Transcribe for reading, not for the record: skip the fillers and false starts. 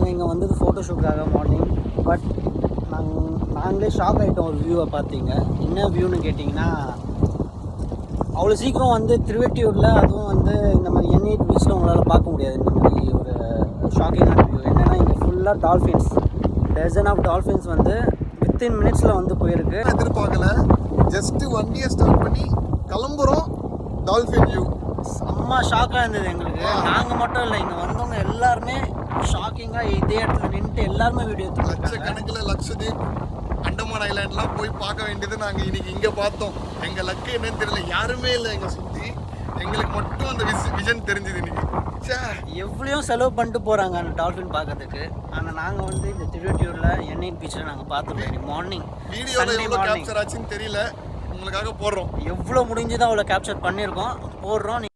நாங்கள் இங்கே வந்தது ஃபோட்டோஷூட்காக மார்னிங். பட் நாங்களே ஷாக் ஆகிட்டோம் ஒரு வியூவை பார்த்தீங்க. என்ன வியூன்னு கேட்டிங்கன்னா, அவ்வளோ சீக்கிரம் வந்து திருவெட்டியூரில் அதுவும் வந்து இந்த மாதிரி N8 பீச்சில் உங்களால் பார்க்க முடியாது. இந்த மாதிரி ஒரு ஷாக்கிங்கான வியூ என்னென்னா, இங்கே ஃபுல்லாக டால்ஃபின்ஸ், டசன் ஆஃப் டால்ஃபின்ஸ் வந்து வித்தின் மினிட்ஸில் வந்து போயிருக்கு. எதிர்பார்க்கல. ஜஸ்ட்டு வண்டியை ஸ்டார்ட் பண்ணி கிளம்புறோம், டால்ஃபின் வியூ செம்ம ஷாக்காக இருந்தது எங்களுக்கு. நாங்கள் மட்டும் இல்லை, இங்கே வந்தவங்க எல்லாருமே ஷாக்கிங்காக இதே இடத்துல நின்றுட்டு எல்லாருமே வீடியோ எடுத்துருக்காங்க. லட்சக்கணக்கில் லட்சதீப், அண்டமான் ஐலாண்ட்லாம் போய் பார்க்க வேண்டியது நாங்கள் இன்னைக்கு இங்கே பார்த்தோம். எங்கள் லக்கு என்னன்னு தெரியல, யாருமே இல்லை எங்கள் சுற்றி. எங்களுக்கு மட்டும் அந்த விஷன் தெரிஞ்சுது இன்னைக்கு. எவ்வளோ செலவு பண்ணிட்டு போகிறாங்க அந்த டால்ஃபின் பார்க்கறதுக்கு. ஆனால் நாங்கள் வந்து இந்த திருவெட்டியூரில் N8 பீச்சில் நாங்கள் பார்த்துருக்கோம் இன்னைக்கு மார்னிங். வீடியோவில் எவ்வளோ கேப்சர் ஆச்சுன்னு தெரியல, உங்களுக்காக போடுறோம். எவ்வளோ முடிஞ்சுதான் அவ்வளோ கேப்சர் பண்ணியிருக்கோம், போடுறோம்.